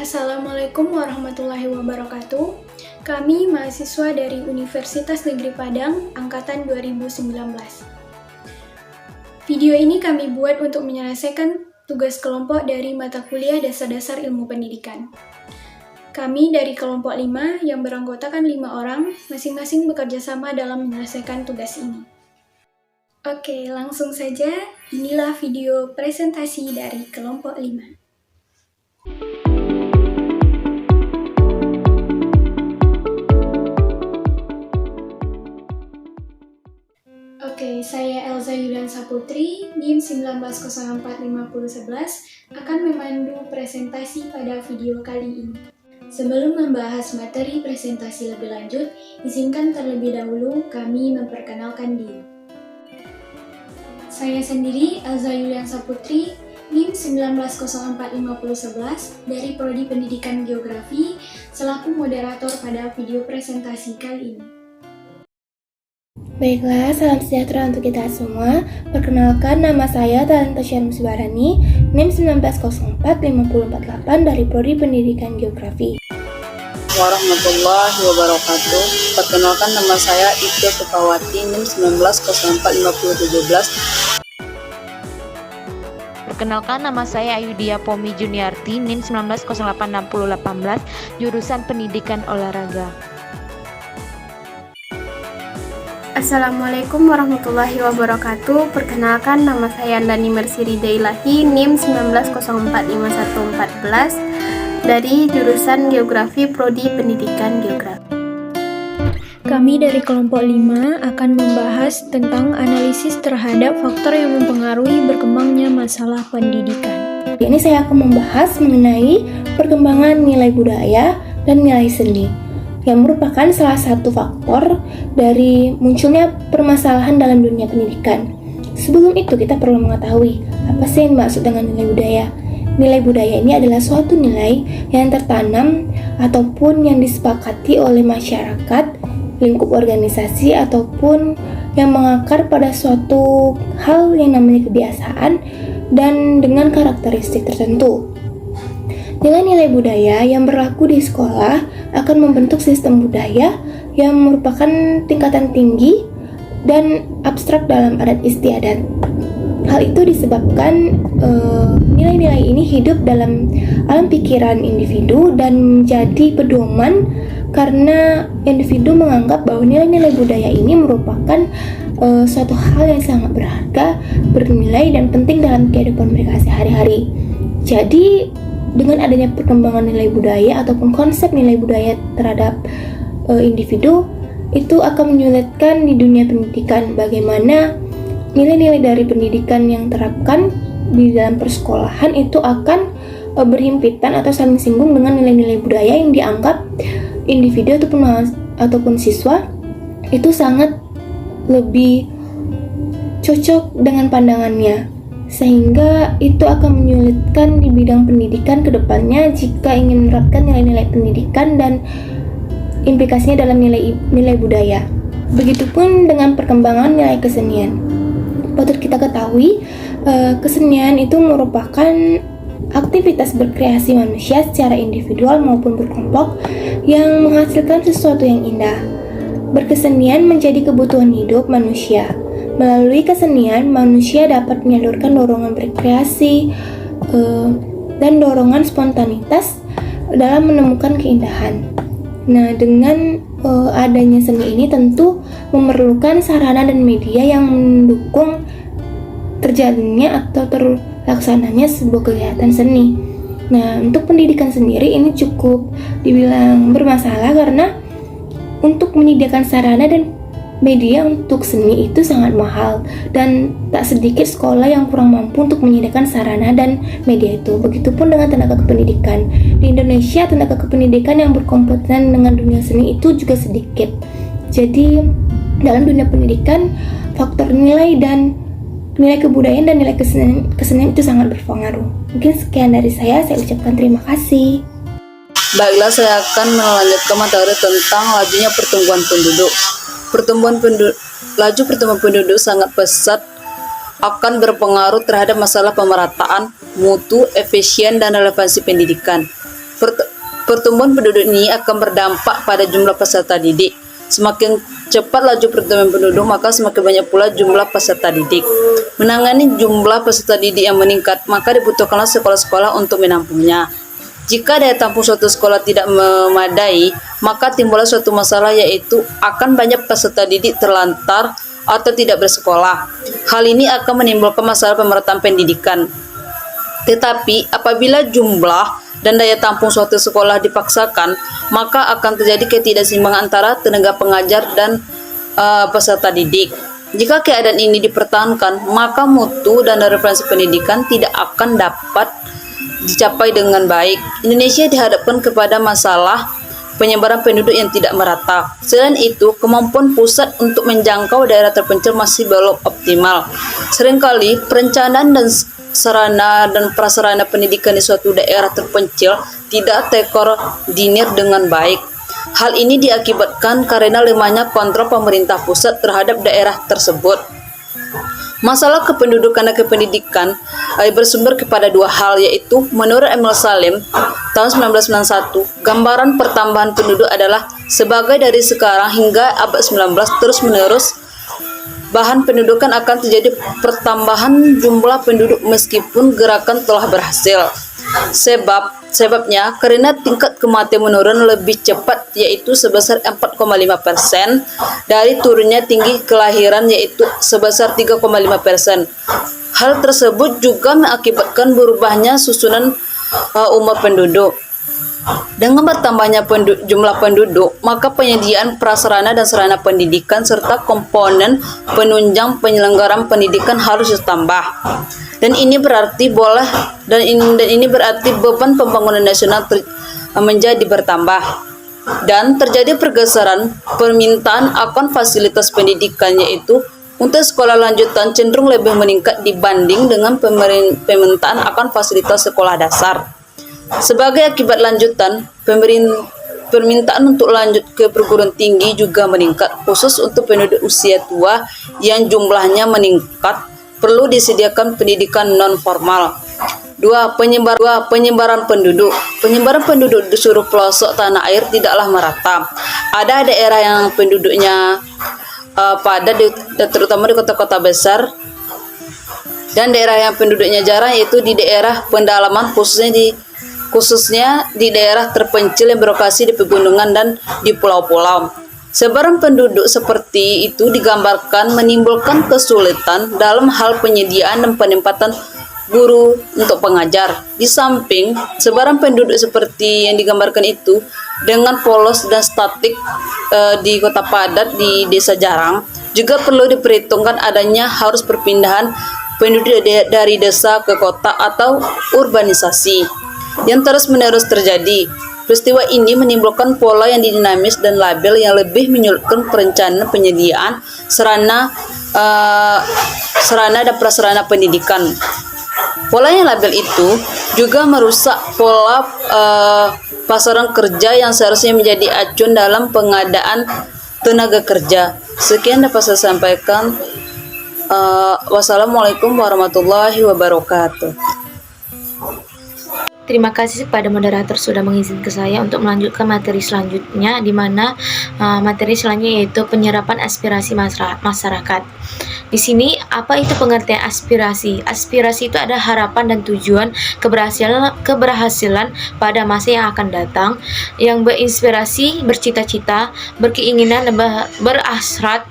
Assalamualaikum warahmatullahi wabarakatuh. Kami mahasiswa dari Universitas Negeri Padang, Angkatan 2019. Video ini kami buat untuk menyelesaikan tugas kelompok dari mata kuliah Dasar-Dasar Ilmu Pendidikan. Kami dari kelompok 5 yang beranggotakan 5 orang, masing-masing bekerja sama dalam menyelesaikan tugas ini. Oke, langsung saja. Inilah video presentasi dari kelompok 5. Oke, saya Elza Yuliansa Putri, NIM 19045011, akan memandu presentasi pada video kali ini. Sebelum membahas materi presentasi lebih lanjut, izinkan terlebih dahulu kami memperkenalkan diri. Saya sendiri, Elza Yuliansa Putri, NIM 19045011 dari Prodi Pendidikan Geografi, selaku moderator pada video presentasi kali ini. Baiklah, salam sejahtera untuk kita semua. Perkenalkan, nama saya Talenta Syar Musibarani, NIM 19045048 dari Prodi Pendidikan Geografi. Warahmatullahi wabarakatuh. Perkenalkan, nama saya Ibtu Tukawati, NIM 19045017. Perkenalkan, nama saya Ayudia Pomi Juniarti, NIM 19086018, jurusan Pendidikan Olahraga. Assalamualaikum warahmatullahi wabarakatuh. Perkenalkan, nama saya Andani Mersirida Ilahi, NIM 19045114 dari jurusan Geografi Prodi Pendidikan Geografi. Kami dari kelompok 5 akan membahas tentang analisis terhadap faktor yang mempengaruhi berkembangnya masalah pendidikan. Ini saya akan membahas mengenai perkembangan nilai budaya dan nilai seni, yang merupakan salah satu faktor dari munculnya permasalahan dalam dunia pendidikan. Sebelum itu, kita perlu mengetahui apa sih yang dimaksud dengan nilai budaya. Nilai budaya ini adalah suatu nilai yang tertanam ataupun yang disepakati oleh masyarakat, lingkup organisasi, ataupun yang mengakar pada suatu hal yang namanya kebiasaan dan dengan karakteristik tertentu. Nilai-nilai budaya yang berlaku di sekolah akan membentuk sistem budaya yang merupakan tingkatan tinggi dan abstrak dalam adat istiadat. Hal itu disebabkan nilai-nilai ini hidup dalam alam pikiran individu dan menjadi pedoman karena individu menganggap bahwa nilai-nilai budaya ini merupakan suatu hal yang sangat berharga, bernilai, dan penting dalam kehidupan mereka sehari-hari. Jadi, dengan adanya perkembangan nilai budaya ataupun konsep nilai budaya terhadap individu, itu akan menyulitkan di dunia pendidikan bagaimana nilai-nilai dari pendidikan yang terapkan di dalam persekolahan itu akan berhimpitan atau saling singgung dengan nilai-nilai budaya yang dianggap individu ataupun siswa itu sangat lebih cocok dengan pandangannya, sehingga itu akan menyulitkan di bidang pendidikan ke depannya jika ingin menerapkan nilai-nilai pendidikan dan implikasinya dalam nilai budaya. Begitupun dengan perkembangan nilai kesenian. Patut kita ketahui, kesenian itu merupakan aktivitas berkreasi manusia secara individual maupun berkelompok yang menghasilkan sesuatu yang indah. Berkesenian menjadi kebutuhan hidup manusia. Melalui kesenian, manusia dapat menyalurkan dorongan berkreasi dan dorongan spontanitas dalam menemukan keindahan. Nah, dengan adanya seni ini tentu memerlukan sarana dan media yang mendukung terjadinya atau terlaksananya sebuah kegiatan seni. Nah, untuk pendidikan sendiri ini cukup dibilang bermasalah karena untuk menyediakan sarana dan media untuk seni itu sangat mahal dan tak sedikit sekolah yang kurang mampu untuk menyediakan sarana dan media itu. Begitupun dengan tenaga kependidikan. Di Indonesia, tenaga kependidikan yang berkompeten dengan dunia seni itu juga sedikit. Jadi, dalam dunia pendidikan, faktor nilai kebudayaan dan nilai kesenian itu sangat berpengaruh. Mungkin sekian dari saya ucapkan terima kasih. Baiklah, saya akan melanjutkan materi tentang lajunya pertumbuhan penduduk. Laju pertumbuhan penduduk sangat pesat akan berpengaruh terhadap masalah pemerataan, mutu, efisien, dan relevansi pendidikan. Pertumbuhan penduduk ini akan berdampak pada jumlah peserta didik. Semakin cepat laju pertumbuhan penduduk, maka semakin banyak pula jumlah peserta didik. Menangani jumlah peserta didik yang meningkat, maka dibutuhkanlah sekolah-sekolah untuk menampungnya. Jika daya tampung suatu sekolah tidak memadai, maka timbullah suatu masalah, yaitu akan banyak peserta didik terlantar atau tidak bersekolah. Hal ini akan menimbulkan masalah pemerataan pendidikan. Tetapi apabila jumlah dan daya tampung suatu sekolah dipaksakan, maka akan terjadi ketidakseimbangan antara tenaga pengajar dan peserta didik. Jika keadaan ini dipertahankan, maka mutu dan referensi pendidikan tidak akan dapat dicapai dengan baik. Indonesia dihadapkan kepada masalah penyebaran penduduk yang tidak merata. Selain itu, kemampuan pusat untuk menjangkau daerah terpencil masih belum optimal. Seringkali perencanaan dan sarana dan prasarana pendidikan di suatu daerah terpencil tidak terkoordinir dengan baik. Hal ini diakibatkan karena lemahnya kontrol pemerintah pusat terhadap daerah tersebut. Masalah kependudukan dan kependidikan bersumber kepada dua hal, yaitu menurut Emil Salim tahun 1991, gambaran pertambahan penduduk adalah sebagai dari sekarang hingga abad 19 terus-menerus. Bahan pendudukan akan terjadi pertambahan jumlah penduduk meskipun gerakan telah berhasil. Sebabnya karena tingkat kematian menurun lebih cepat, yaitu sebesar 4,5% dari turunnya tinggi kelahiran, yaitu sebesar 3,5%. Hal tersebut juga mengakibatkan berubahnya susunan umur penduduk. Dengan bertambahnya jumlah penduduk, maka penyediaan prasarana dan sarana pendidikan serta komponen penunjang penyelenggaraan pendidikan harus ditambah. Dan ini berarti beban pembangunan nasional menjadi bertambah. Dan terjadi pergeseran permintaan akan fasilitas pendidikan, yaitu untuk sekolah lanjutan cenderung lebih meningkat dibanding dengan permintaan akan fasilitas sekolah dasar. Sebagai akibat lanjutan, permintaan untuk lanjut ke perguruan tinggi juga meningkat, khusus untuk penduduk usia tua yang jumlahnya meningkat, perlu disediakan pendidikan non-formal. 2. Penyebaran penduduk. Penyebaran penduduk di seluruh pelosok tanah air tidaklah merata. Ada daerah yang penduduknya padat, terutama di kota-kota besar, dan daerah yang penduduknya jarang, yaitu di daerah pedalaman, khususnya di daerah terpencil yang berlokasi di pegunungan dan di pulau-pulau. Sebaran penduduk seperti itu digambarkan menimbulkan kesulitan dalam hal penyediaan dan penempatan guru untuk pengajar. Di samping sebaran penduduk seperti yang digambarkan itu dengan polos dan statik di kota padat, di desa jarang, juga perlu diperhitungkan adanya harus perpindahan penduduk dari desa ke kota atau urbanisasi yang terus-menerus terjadi. Peristiwa ini menimbulkan pola yang dinamis dan labil yang lebih menyulitkan perencanaan penyediaan sarana dan prasarana pendidikan. Pola yang labil itu juga merusak pola pasaran kerja yang seharusnya menjadi acuan dalam pengadaan tenaga kerja. Sekian dapat saya sampaikan. Wassalamualaikum warahmatullahi wabarakatuh. Terima kasih kepada moderator sudah mengizinkan saya untuk melanjutkan materi selanjutnya, di mana materi selanjutnya yaitu penyerapan aspirasi masyarakat. Di sini apa itu pengertian aspirasi? Aspirasi itu ada harapan dan tujuan keberhasilan pada masa yang akan datang, yang berinspirasi, bercita-cita, berkeinginan, berasrat,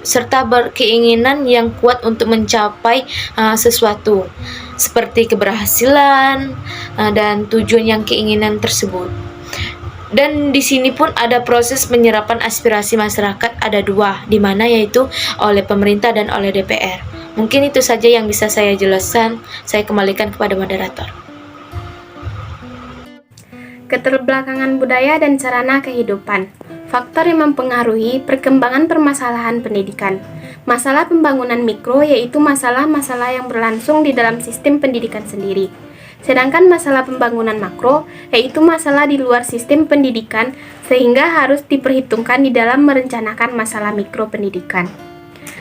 serta berkeinginan yang kuat untuk mencapai sesuatu, seperti keberhasilan dan tujuan yang keinginan tersebut. Dan di sini pun ada proses penyerapan aspirasi masyarakat, ada dua, di mana yaitu oleh pemerintah dan oleh DPR. Mungkin itu saja yang bisa saya jelaskan. Saya kembalikan kepada moderator. Keterbelakangan budaya dan sarana kehidupan. Faktor yang mempengaruhi perkembangan permasalahan pendidikan. Masalah pembangunan mikro yaitu masalah-masalah yang berlangsung di dalam sistem pendidikan sendiri. Sedangkan masalah pembangunan makro yaitu masalah di luar sistem pendidikan, sehingga harus diperhitungkan di dalam merencanakan masalah mikro pendidikan.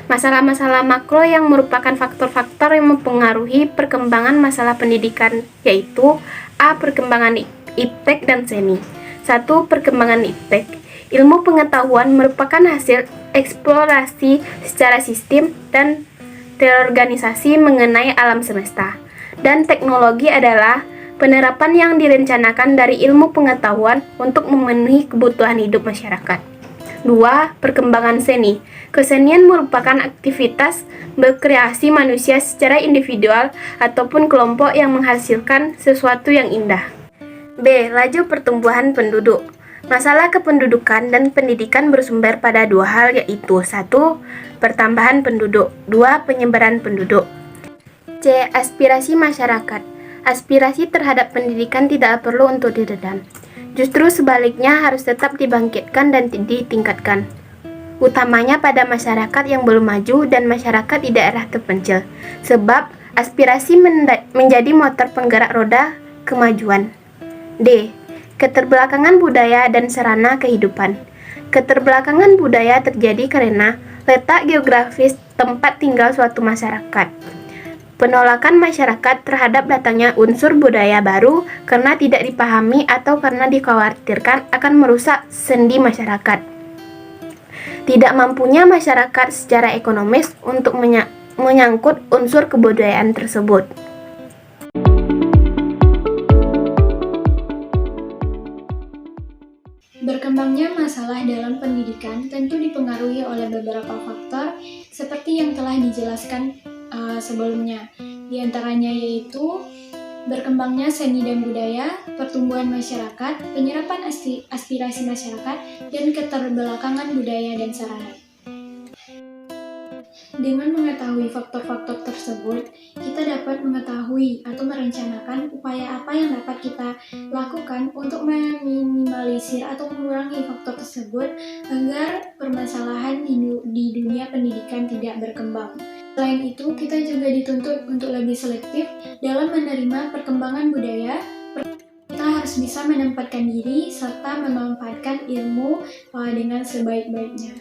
Masalah-masalah makro yang merupakan faktor-faktor yang mempengaruhi perkembangan masalah pendidikan, yaitu A. Perkembangan iptek dan seni. 1. Perkembangan iptek. Ilmu pengetahuan merupakan hasil eksplorasi secara sistem dan terorganisasi mengenai alam semesta. Dan teknologi adalah penerapan yang direncanakan dari ilmu pengetahuan untuk memenuhi kebutuhan hidup masyarakat. 2. Perkembangan seni. Kesenian merupakan aktivitas berkreasi manusia secara individual ataupun kelompok yang menghasilkan sesuatu yang indah. B. Laju pertumbuhan penduduk. Masalah kependudukan dan pendidikan bersumber pada dua hal, yaitu 1. Pertambahan penduduk, 2. Penyebaran penduduk. C. Aspirasi masyarakat. Aspirasi terhadap pendidikan tidak perlu untuk diredam. Justru sebaliknya harus tetap dibangkitkan dan ditingkatkan. Utamanya pada masyarakat yang belum maju dan masyarakat di daerah terpencil. Sebab aspirasi menjadi motor penggerak roda kemajuan. D. Keterbelakangan budaya dan sarana kehidupan. Keterbelakangan budaya terjadi karena letak geografis tempat tinggal suatu masyarakat. Penolakan masyarakat terhadap datangnya unsur budaya baru karena tidak dipahami atau karena dikhawatirkan akan merusak sendi masyarakat. Tidak mampunya masyarakat secara ekonomis untuk menyangkut unsur kebudayaan tersebut. Berkembangnya masalah dalam pendidikan tentu dipengaruhi oleh beberapa faktor seperti yang telah dijelaskan sebelumnya. Di antaranya yaitu berkembangnya seni dan budaya, pertumbuhan masyarakat, penyerapan aspirasi masyarakat, dan keterbelakangan budaya dan sarana. Dengan mengetahui faktor-faktor tersebut, kita dapat mengetahui atau merencanakan upaya apa yang dapat kita lakukan untuk meminimalisir atau mengurangi faktor tersebut agar permasalahan di dunia pendidikan tidak berkembang. Selain itu, kita juga dituntut untuk lebih selektif dalam menerima perkembangan budaya. Kita harus bisa menempatkan diri serta memanfaatkan ilmu dengan sebaik-baiknya.